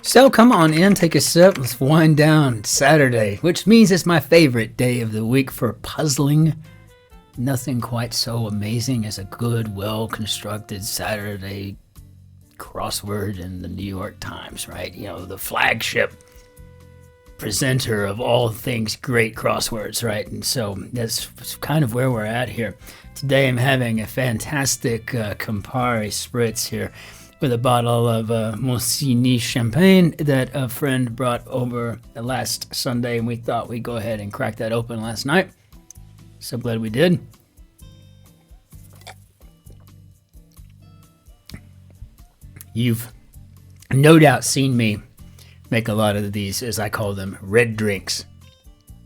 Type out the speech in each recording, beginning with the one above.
So come on in, take a sip, let's wind down. Saturday, which means it's my favorite day of the week for puzzling. Nothing quite so amazing as a good, well-constructed Saturday crossword in the New York Times, right? You know, the flagship presenter of all things great crosswords, right? And so that's kind of where we're at here. Today I'm having a fantastic Campari Spritz here with a bottle of Cin-Cin champagne that a friend brought over last Sunday, and we thought we'd go ahead and crack that open last night. So glad we did. You've no doubt seen me make a lot of these, as I call them, red drinks,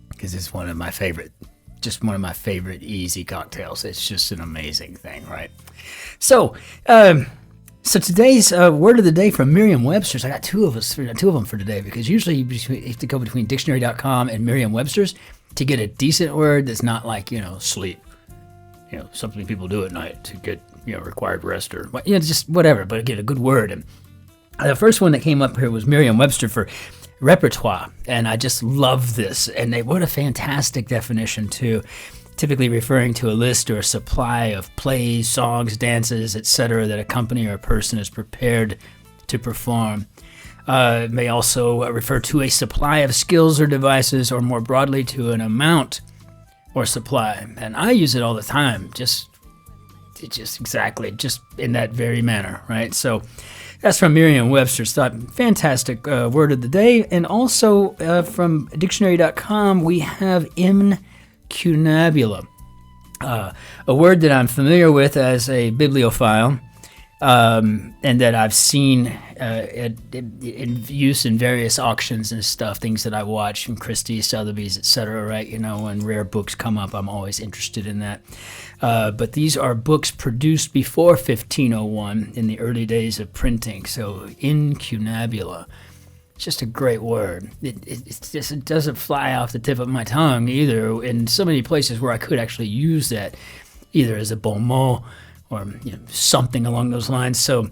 because it's one of my favorite easy cocktails. It's just an amazing thing, right? So today's word of the day from Merriam-Webster's. I got two of them for today, because usually you have to go between dictionary.com and Merriam-Webster's to get a decent word that's not like, sleep. Something people do at night to get, required rest or, just whatever, but get a good word. And the first one that came up here was Merriam-Webster for repertoire, and I just love this. And what a fantastic definition, too. Typically referring to a list or a supply of plays, songs, dances, etc. that a company or a person is prepared to perform. It may also refer to a supply of skills or devices, or more broadly to an amount or supply. And I use it all the time, just in that very manner, right? So that's from Merriam-Webster's. Fantastic word of the day. And also from dictionary.com, we have incunabula, a word that I'm familiar with as a bibliophile, and that I've seen in use in various auctions and stuff, things that I watch from Christie's, Sotheby's, etc., right? When rare books come up, I'm always interested in that. But these are books produced before 1501 in the early days of printing. So incunabula, just a great word. It doesn't fly off the tip of my tongue either. In so many places where I could actually use that, either as a bon mot or something along those lines. So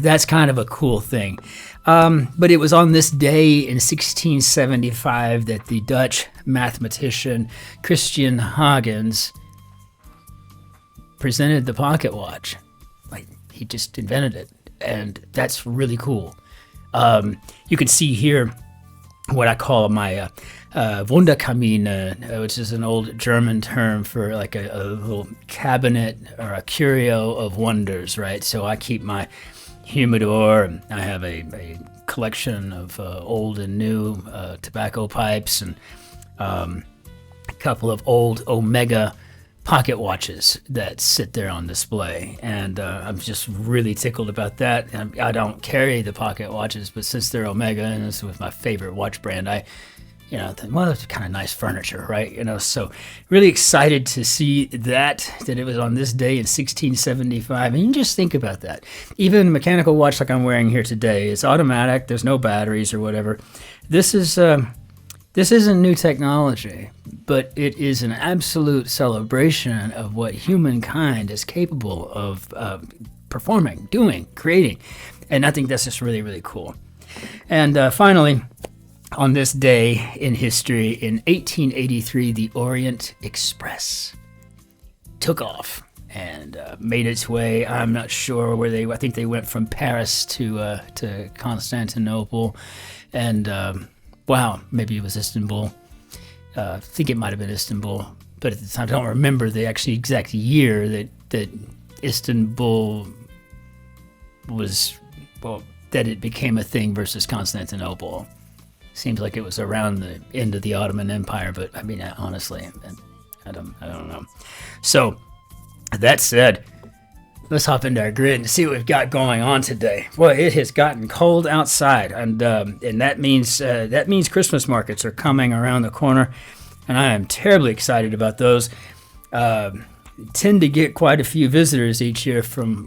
that's kind of a cool thing. But it was on this day in 1675 that the Dutch mathematician Christian Huygens presented the pocket watch. Like, he just invented it, and that's really cool. You can see here what I call my Wunderkamine, which is an old German term for like a little cabinet or a curio of wonders, right? So I keep my humidor, and I have a collection of old and new tobacco pipes, and a couple of old Omega pocket watches that sit there on display, and I'm just really tickled about that. I don't carry the pocket watches, but since they're Omega and this was my favorite watch brand, it's kind of nice furniture, right? So really excited to see that it was on this day in 1675. And you just think about that. Even a mechanical watch like I'm wearing here today, it's automatic, there's no batteries or whatever. This isn't new technology, but it is an absolute celebration of what humankind is capable of performing, doing, creating. And I think that's just really, really cool. And finally, on this day in history, in 1883, the Orient Express took off and made its way. I'm not sure where I think they went from Paris to Constantinople, and maybe it was Istanbul. I think it might have been Istanbul, but at the time I don't remember the exact year that Istanbul was, that it became a thing versus Constantinople. Seems like it was around the end of the Ottoman Empire, but I mean, honestly, I don't know. So that said, let's hop into our grid and see what we've got going on today. Well, it has gotten cold outside, and that means Christmas markets are coming around the corner, and I am terribly excited about those. Tend to get quite a few visitors each year from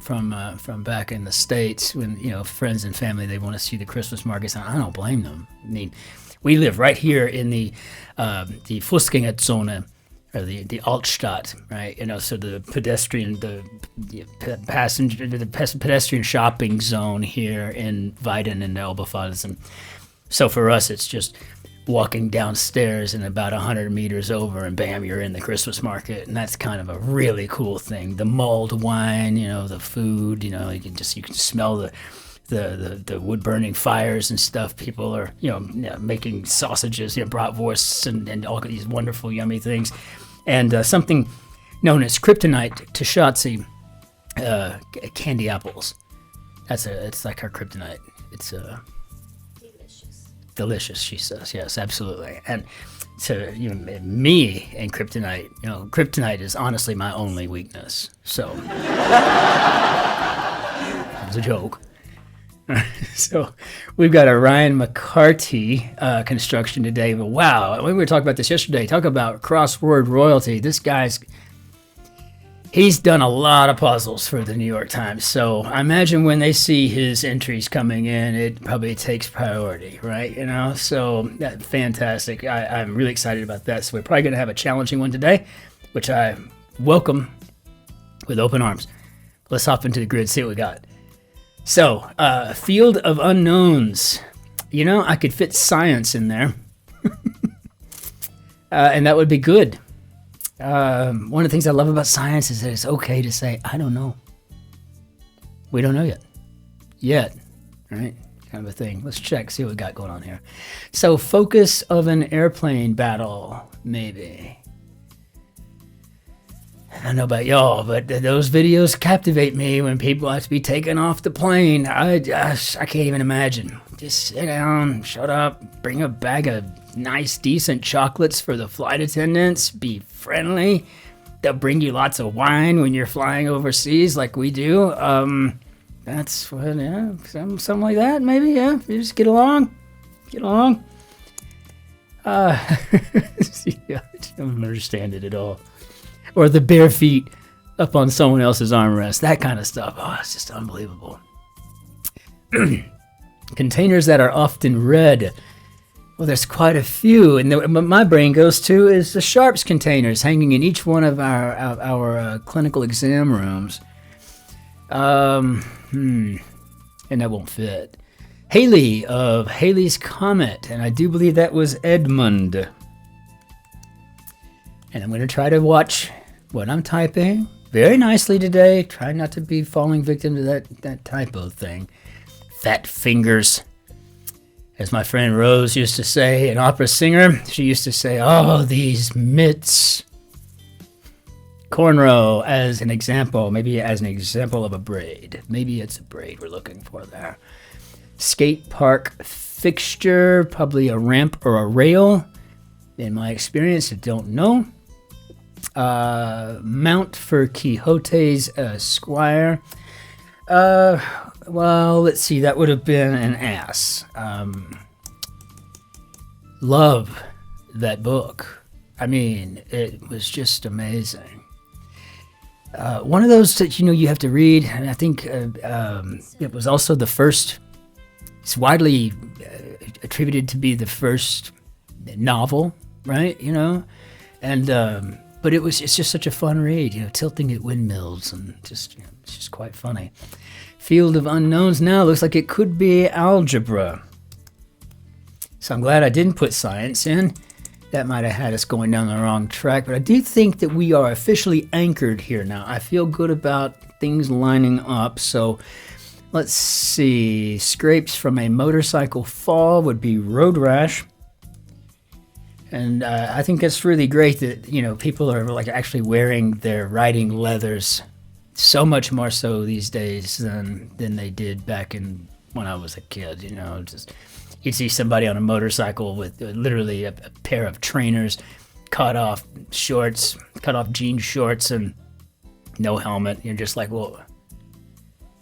back in the States when friends and family, they want to see the Christmas markets, and I don't blame them. I mean, we live right here in the Fußgängerzone, or the Altstadt, right? So the pedestrian, the pedestrian shopping zone here in Weiden and Elberfelsen. So for us, it's just walking downstairs and about 100 meters over, and bam, you're in the Christmas market, and that's kind of a really cool thing. The mulled wine, the food, you can smell the wood burning fires and stuff. People are making sausages, bratwursts, and all these wonderful yummy things. And something known as kryptonite to Schatzi, candy apples. It's like our kryptonite. It's delicious, she says. Yes, absolutely. And to me and kryptonite, kryptonite is honestly my only weakness. So it's a joke. So we've got a Ryan McCarty construction today. But wow, we were talking about this yesterday. Talk about crossword royalty. This he's done a lot of puzzles for the New York Times. So I imagine when they see his entries coming in, it probably takes priority, right? So fantastic. I'm really excited about that. So we're probably going to have a challenging one today, which I welcome with open arms. Let's hop into the grid, see what we got. So, field of unknowns. I could fit science in there. And that would be good. One of the things I love about science is that it's okay to say, I don't know. We don't know yet. Right? Kind of a thing. Let's check, see what we got going on here. So, focus of an airplane battle, maybe. I don't know about y'all, but those videos captivate me when people have to be taken off the plane. I can't even imagine. Just sit down, shut up, bring a bag of nice, decent chocolates for the flight attendants, be friendly. They'll bring you lots of wine when you're flying overseas like we do. That's what, something like that, maybe, yeah. You just get along. I don't understand it at all. Or the bare feet up on someone else's armrest, that kind of stuff. Oh, it's just unbelievable. Containers that are often read. Well, there's quite a few, and my brain goes to is the Sharps containers hanging in each one of our clinical exam rooms. And that won't fit. Haley of Haley's Comet, and I do believe that was Edmund. And I'm going to try to watch what I'm typing very nicely today. Try not to be falling victim to that typo thing. Fat fingers. As my friend Rose used to say, an opera singer, she used to say, oh, these mitts. Cornrow as an example, maybe as an example of a braid. Maybe it's a braid we're looking for there. Skate park fixture, probably a ramp or a rail. In my experience, I don't know. Mount for Quixote's squire. Well, let's see. That would have been an ass. Love that book. I mean, it was just amazing. One of those that, you have to read, and I think it was also the first, it's widely attributed to be the first novel, right? And but it's just such a fun read, tilting at windmills, and just it's just quite funny. Field of Unknowns now looks like it could be algebra. So I'm glad I didn't put science in. That might have had us going down the wrong track, but I do think that we are officially anchored here now. I feel good about things lining up. So let's see. Scrapes from a motorcycle fall would be road rash. And I think it's really great that, people are like actually wearing their riding leathers so much more so these days than they did back when I was a kid, just you'd see somebody on a motorcycle with literally a pair of trainers, cut off jean shorts, and no helmet. You're just like, well,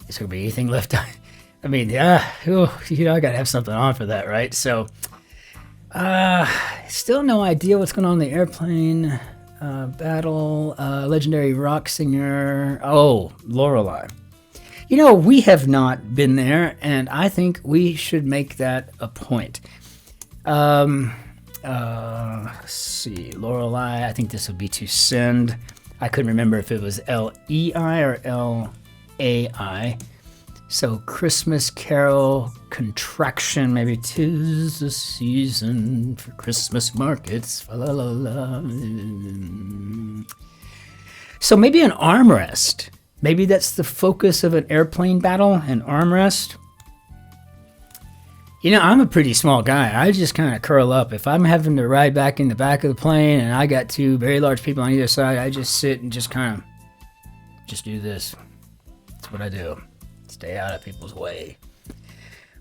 is there gonna be anything left? I mean, I gotta have something on for that, right? So, still no idea what's going on in the airplane battle. Legendary rock singer. Oh, Lorelei. We have not been there, and I think we should make that a point. Let's see, Lorelei. I think this would be to send. I couldn't remember if it was L-E-I or L-A-I. So Christmas Carol contraction, maybe 'tis the season for Christmas markets. La, la, la. So maybe an armrest. Maybe that's the focus of an airplane battle, an armrest. You know, I'm a pretty small guy. I just kind of curl up. If I'm having to ride back in the back of the plane and I got two very large people on either side, I just sit and just kind of just do this. That's what I do. Stay out of people's way.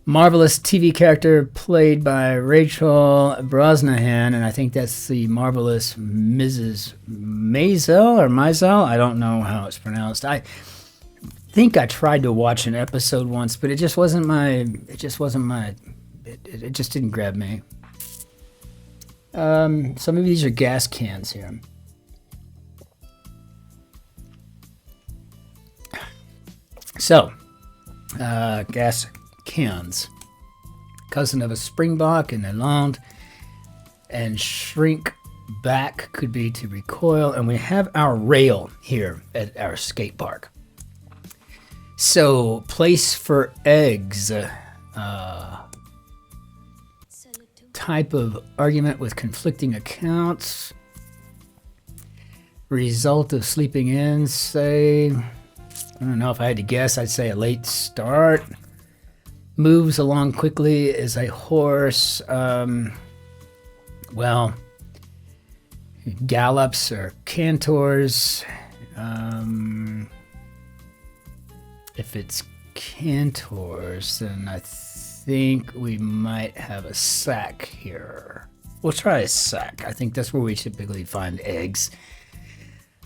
Marvelous TV character played by Rachel Brosnahan, and I think that's the marvelous Mrs. Maisel or Maisel. I don't know how it's pronounced. I think I tried to watch an episode once, but it just wasn't my. It just didn't grab me. Some of these are gas cans here. So, gas cans. Cousin of a springbok and Eland, and shrink back could be to recoil, and we have our rail here at our skate park. So, place for eggs. Type of argument with conflicting accounts. Result of sleeping in, say, I don't know, if I had to guess, I'd say a late start. Moves along quickly as a horse. Well, gallops or cantors. If it's cantors, then I think we might have a sack here. We'll try a sack. I think that's where we typically find eggs.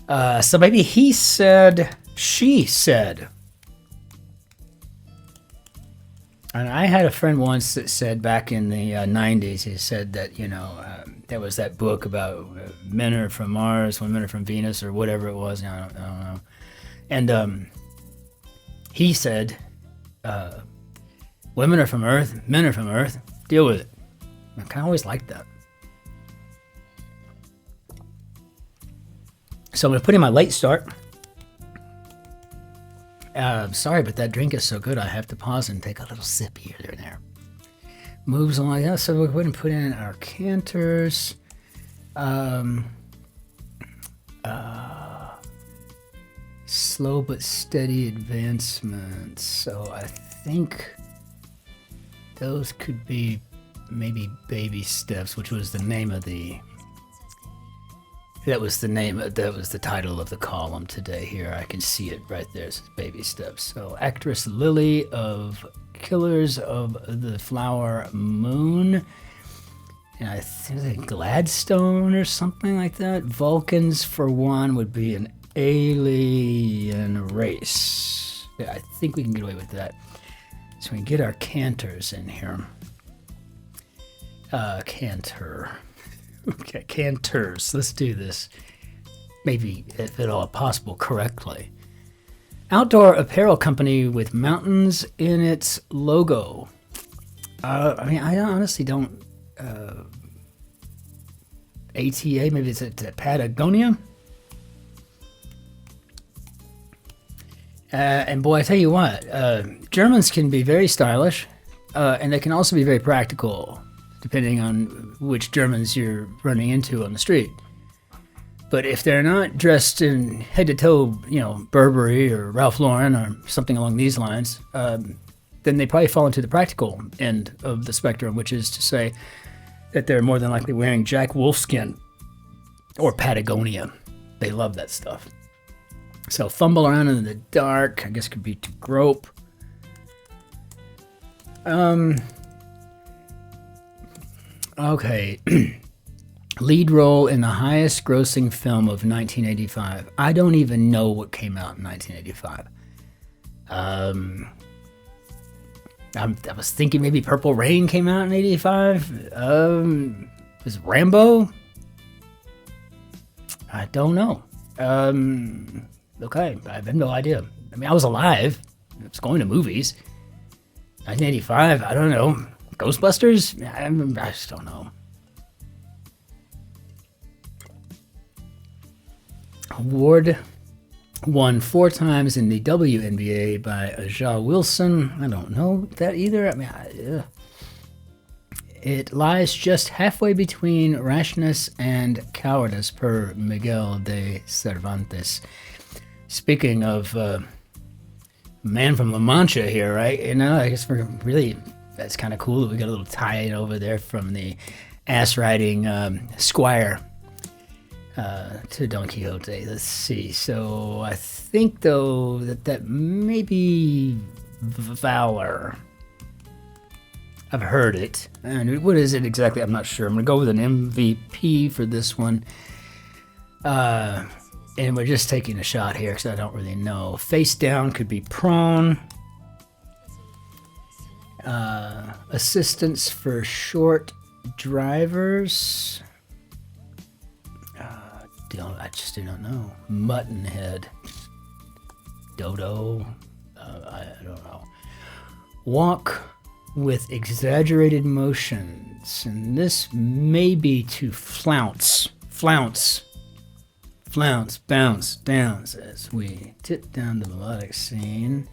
So maybe he said, she said. And I had a friend once that said back in the 90s, he said that, you know, there was that book about men are from Mars, women are from Venus, or whatever it was. I don't know. And he said, women are from Earth, men are from Earth, deal with it. I kind of always liked that. So I'm going to put in my late start. Sorry, but that drink is so good, I have to pause and take a little sip here and there. Moves along, yeah, so we're going to put in our cantors. Slow but steady advancements. So I think those could be maybe baby steps, which was the name of the... That was the title of the column today here. I can see it right there. It says baby steps. So actress Lily of Killers of the Flower Moon. And I think Gladstone or something like that. Vulcans, for one, would be an alien race. Yeah, I think we can get away with that. So we can get our cantors in here. Cantor. Okay, cantors. Let's do this. Maybe, if at all possible, correctly. Outdoor apparel company with mountains in its logo. I mean, I honestly don't... ATA, maybe it's at Patagonia? And boy, I tell you what, Germans can be very stylish, and they can also be very practical, depending on which Germans you're running into on the street. But if they're not dressed in head-to-toe, you know, Burberry or Ralph Lauren or something along these lines, then they probably fall into the practical end of the spectrum, which is to say that they're more than likely wearing Jack Wolfskin or Patagonia. They love that stuff. So fumble around in the dark, I guess could be to grope. Okay. Lead role in the highest grossing film of 1985. I don't even know what came out in 1985. I was thinking maybe Purple Rain came out in 85. Was Rambo? I don't know. Okay, I have no idea. I mean, I was alive. I was going to movies. 1985, I don't know. Ghostbusters? I just don't know. Ward won 4 times in the WNBA by Aja Wilson. I don't know that either. I mean, it lies just halfway between rashness and cowardice, per Miguel de Cervantes. Speaking of man from La Mancha here, right? You know, I guess we're really, that's kind of cool that we got a little tie-in over there from the ass-riding squire to Don Quixote. Let's see. So I think, though, that may be Valor. I've heard it. And what is it exactly? I'm not sure. I'm going to go with an MVP for this one. And we're just taking a shot here because I don't really know. Face down could be prone. Assistance for short drivers. I just do not know. Mutton head. Dodo. I don't know. Walk with exaggerated motions. And this may be to flounce. Flounce. Flounce, bounce, downs as we tip down the melodic scene.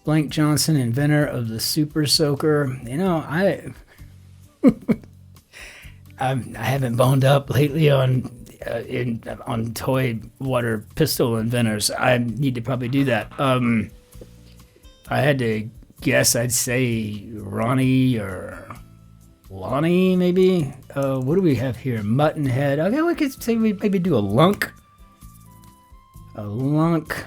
Blank Johnson, inventor of the Super Soaker. You know, I haven't boned up lately on toy water pistol inventors. I need to probably do that. If I had to guess, I'd say Ronnie or Lonnie, maybe. What do we have here? Mutton head. Okay, we could say we maybe do a lunk. A lunk.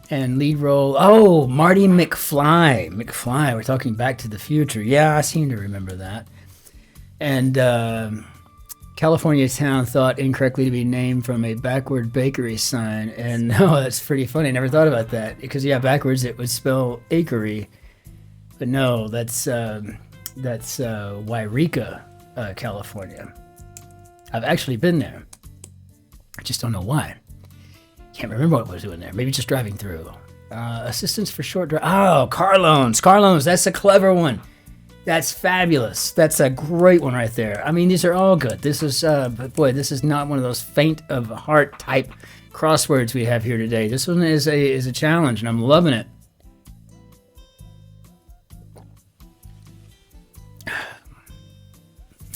And lead role. Oh, Marty McFly. McFly. We're talking Back to the Future. Yeah, I seem to remember that. And California town thought incorrectly to be named from a backward bakery sign. And no, that's pretty funny. I never thought about that. Because, yeah, backwards it would spell akery. But no, that's Wairika, California. I've actually been there. I just don't know why. Can't remember what I was doing there. Maybe just driving through. Assistance for short drive. Oh, car loans. Car loans. That's a clever one. That's fabulous. That's a great one right there. I mean, these are all good. This is, boy, this is not one of those faint of heart type crosswords we have here today. This one is a challenge, and I'm loving it.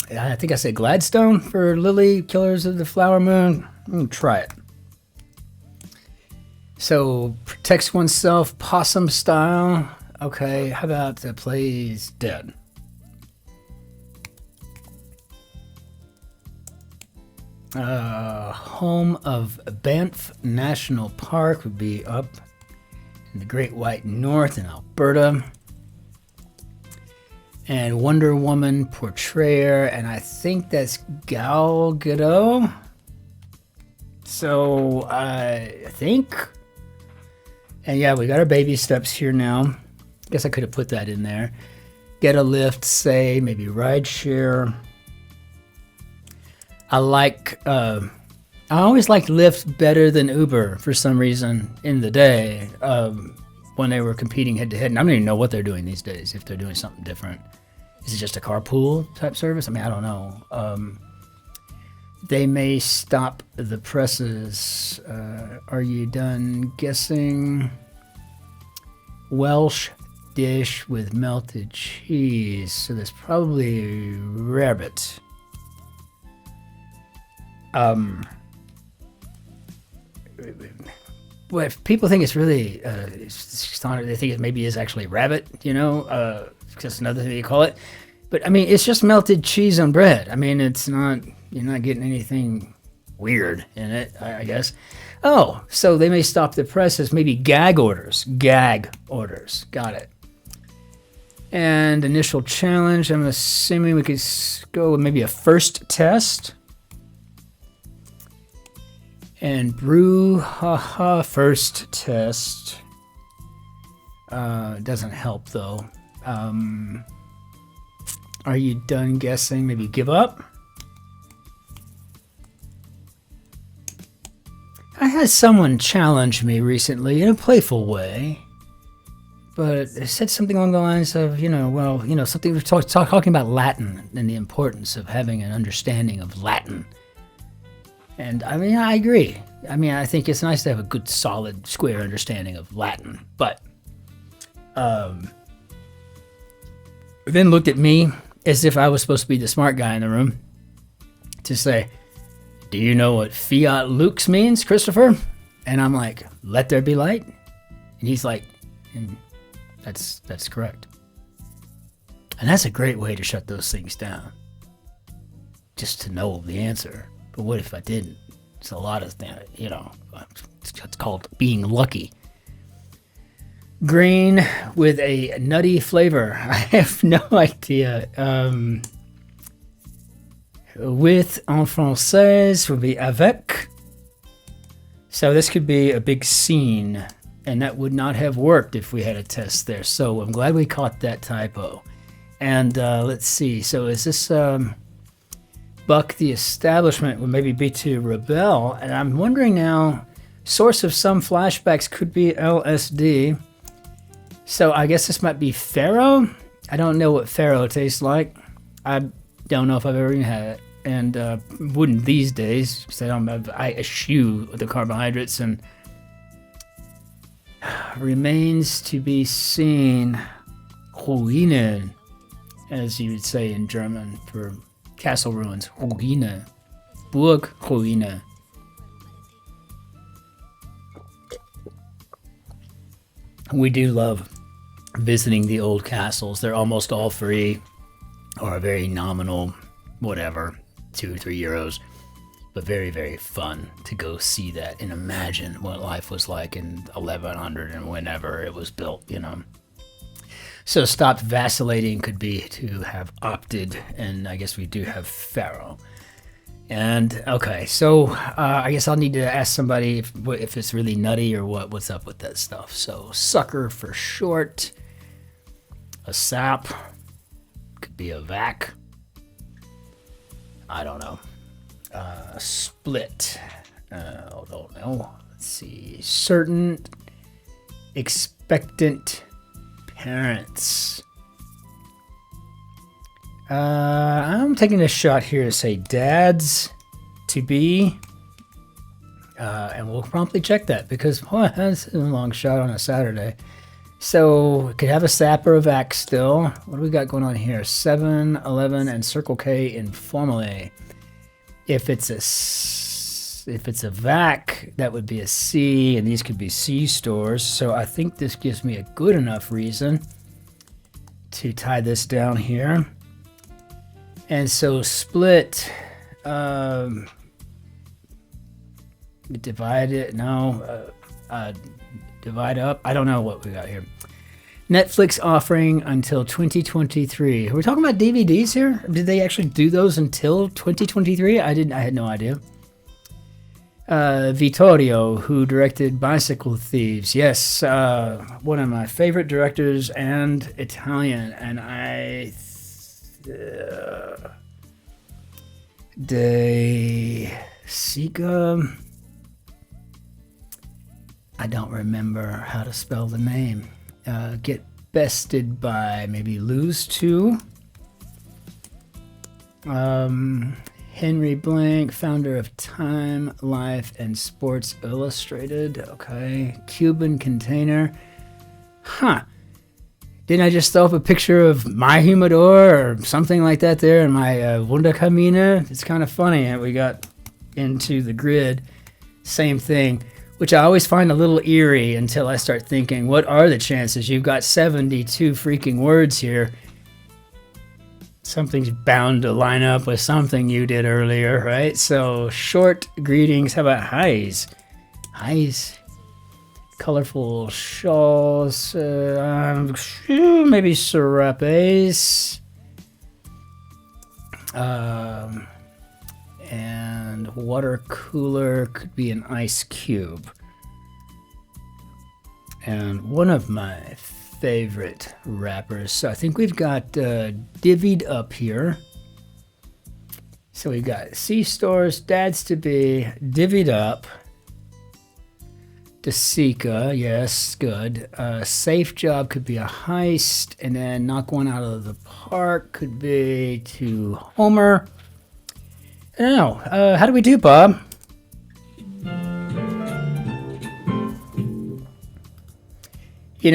I think I said Gladstone for Lily, Killers of the Flower Moon. I'm going to try it. So, protects oneself, possum style. Okay, how about plays dead? Home of Banff National Park would be up in the Great White North in Alberta. And Wonder Woman portrayer, and I think that's Gal Gadot. So I think, and yeah, we got our baby steps here now. Guess I could have put that in there. Get a lift, say maybe rideshare. I always liked Lyft better than Uber for some reason in the day when they were competing head to head. And I don't even know what they're doing these days, if they're doing something different. Is it just a carpool type service? I mean, I don't know. They may stop the presses. Are you done guessing? Welsh dish with melted cheese. So there's probably rabbit. Well, if people think it's really, they think it maybe is actually rabbit, you know, just another thing you call it. But I mean, it's just melted cheese on bread. I mean, it's not, you're not getting anything weird in it, I guess. Oh, so they may stop the presses, maybe gag orders. Gag orders. Got it. And initial challenge, I'm assuming we could go with maybe a first test. And brew, first test. Doesn't help though. Are you done guessing? Maybe give up? I had someone challenge me recently in a playful way, but they said something along the lines of, something we're talking about Latin and the importance of having an understanding of Latin. And I mean, I agree. I mean, I think it's nice to have a good, solid, square understanding of Latin. But then looked at me as if I was supposed to be the smart guy in the room to say, do you know what fiat lux means, Christopher? And I'm like, let there be light. And he's like, that's correct. And that's a great way to shut those things down. Just to know the answer. But what if I didn't? It's a lot of things, you know, it's called being lucky. Green with a nutty flavor. I have no idea. With en français would be avec. So this could be a big scene, and that would not have worked if we had a test there. So I'm glad we caught that typo. And let's see. So is this buck the establishment would maybe be to rebel? And I'm wondering now, source of some flashbacks could be LSD. So I guess this might be Pharaoh. I don't know what Pharaoh tastes like. I don't know if I've ever even had it. And wouldn't these days, because I eschew the carbohydrates. And remains to be seen. Ruinen, as you would say in German for castle ruins. Ruine. Burg Ruine. We do love visiting the old castles. They're almost all free or a very nominal, whatever, 2 or 3 euros. But very, very fun to go see that and imagine what life was like in 1100 and whenever it was built, you know. So stop vacillating could be to have opted, and I guess we do have Pharaoh. And okay, so I guess I'll need to ask somebody if it's really nutty or what's up with that stuff. So sucker for short, a sap, could be a vac. I don't know. Split. I don't know. Let's see. Certain expectant parents. I'm taking a shot here to say dads to be. And we'll promptly check that because that's a long shot on a Saturday. So we could have a sap or a vac still. What do we got going on here? 7-Eleven and Circle K informally. If it's a vac, that would be a C, and these could be C stores. So I think this gives me a good enough reason to tie this down here. And so split, divide it, no, divide up. I don't know what we got here. Netflix offering until 2023. Are we talking about DVDs here? Did they actually do those until 2023? I had no idea. Vittorio, who directed Bicycle Thieves. Yes, one of my favorite directors and Italian. And De Sica. I don't remember how to spell the name. Get bested by, maybe lose to. Henry Blank, founder of Time, Life, and Sports Illustrated. Okay. Cuban Container. Huh. Didn't I just throw up a picture of my humidor or something like that there in my Wunderkamine? It's kind of funny that we got into the grid. Same thing. Which I always find a little eerie until I start thinking, what are the chances? You've got 72 freaking words here. Something's bound to line up with something you did earlier, right? So short greetings. How about highs? Highs. Colorful shawls. Maybe serapes. And water cooler could be an ice cube. And one of my favorite wrappers. So I think we've got divvied up here. So we've got C stores, dads to be, divvied up. Desica, yes, good. Safe job could be a heist, and then knock one out of the park could be to Homer. I don't know. How do we do, Bob?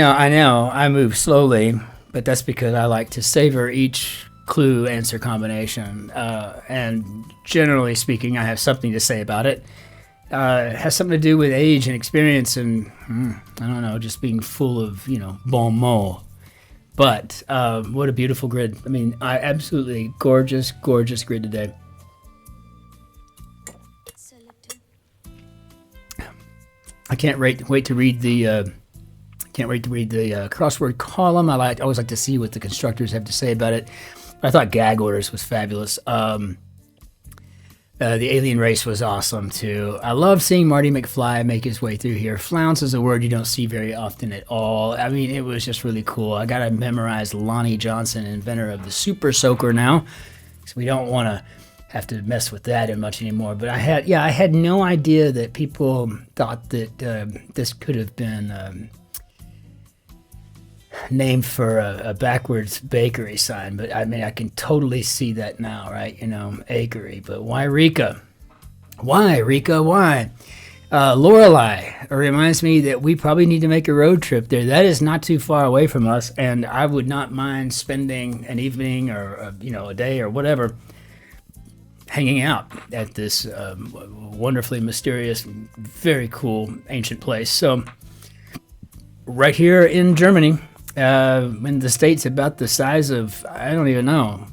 I know I move slowly, but that's because I like to savor each clue answer combination. And generally speaking, I have something to say about it. It has something to do with age and experience and, I don't know, just being full of, bon mot. But what a beautiful grid. I mean, absolutely gorgeous, gorgeous grid today. I can't wait to read the crossword column. I always like to see what the constructors have to say about it. I thought gag orders was fabulous. The alien race was awesome too. I love seeing Marty McFly make his way through here. Flounce is a word you don't see very often at all. I mean, it was just really cool. I gotta memorize Lonnie Johnson, inventor of the Super Soaker now, so we don't want to have to mess with that much anymore. But I had no idea that people thought that this could have been named for a backwards bakery sign. But I mean, I can totally see that now, right? Akery. But why Rika? Why Rika? Why? Lorelei reminds me that we probably need to make a road trip there. That is not too far away from us, and I would not mind spending an evening or a day or whatever hanging out at this wonderfully mysterious, very cool ancient place. So right here in Germany, in the states about the size of, I don't even know.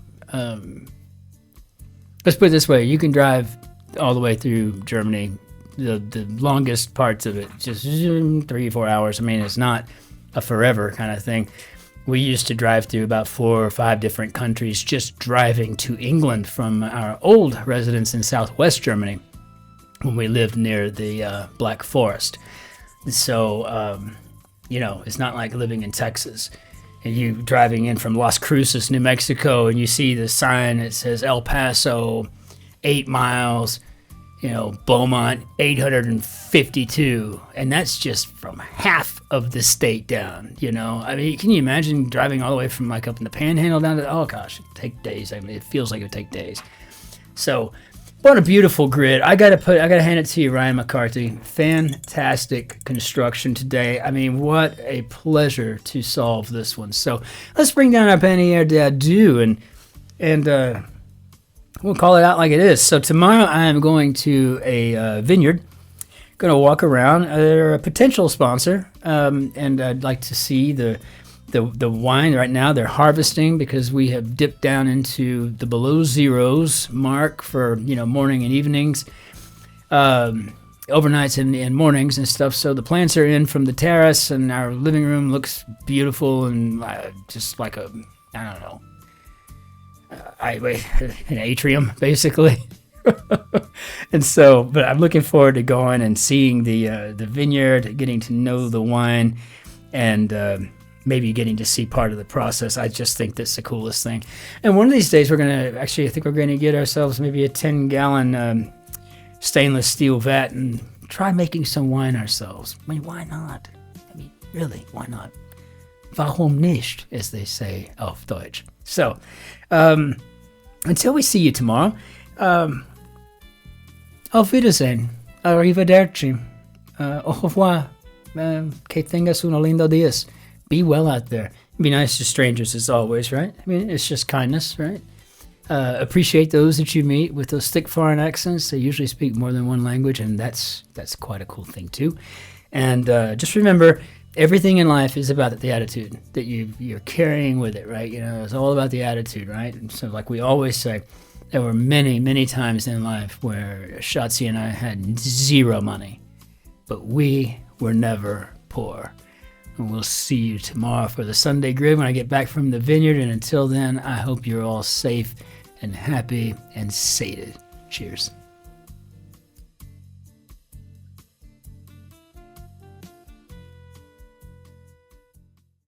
Let's put it this way. You can drive all the way through Germany, the longest parts of it, just 3-4 hours. I mean, it's not a forever kind of thing. We used to drive through about 4 or 5 different countries just driving to England from our old residence in southwest Germany when we lived near the Black Forest. So, it's not like living in Texas and you driving in from Las Cruces, New Mexico, and you see the sign that says El Paso, 8 miles, Beaumont, 852. And that's just from half of the state down, I mean, can you imagine driving all the way from up in the Panhandle down to, oh gosh, it'd take days. I mean, it feels like it would take days. So what a beautiful grid. I gotta hand it to you, Ryan McCarty. Fantastic construction today. I mean, what a pleasure to solve this one. So let's bring down our Panier d'Adieu and we'll call it out like it is. So tomorrow I am going to a vineyard. Going to walk around. They're a potential sponsor, and I'd like to see the wine. Right now they're harvesting because we have dipped down into the below zeros mark for morning and evenings, overnights and mornings and stuff. So the plants are in from the terrace, and our living room looks beautiful and just like an atrium basically. And so, but I'm looking forward to going and seeing the vineyard, getting to know the wine, and maybe getting to see part of the process. I just think that's the coolest thing. And one of these days, I think we're going to get ourselves maybe a 10-gallon stainless steel vat and try making some wine ourselves. I mean, why not? I mean, really, why not? Warum nicht, as they say auf Deutsch. So, until we see you tomorrow, auf Wiedersehen, arrivederci, au revoir, que tengas uno lindo días. Be well out there. Be nice to strangers as always, right? I mean, it's just kindness, right? Appreciate those that you meet with those thick foreign accents. They usually speak more than one language, and that's quite a cool thing too. And just remember, everything in life is about the attitude that you're carrying with it, right? It's all about the attitude, right? And so like we always say, there were many, many times in life where Shotzi and I had zero money, but we were never poor. And we'll see you tomorrow for the Sunday Grid when I get back from the vineyard. And until then, I hope you're all safe and happy and sated. Cheers.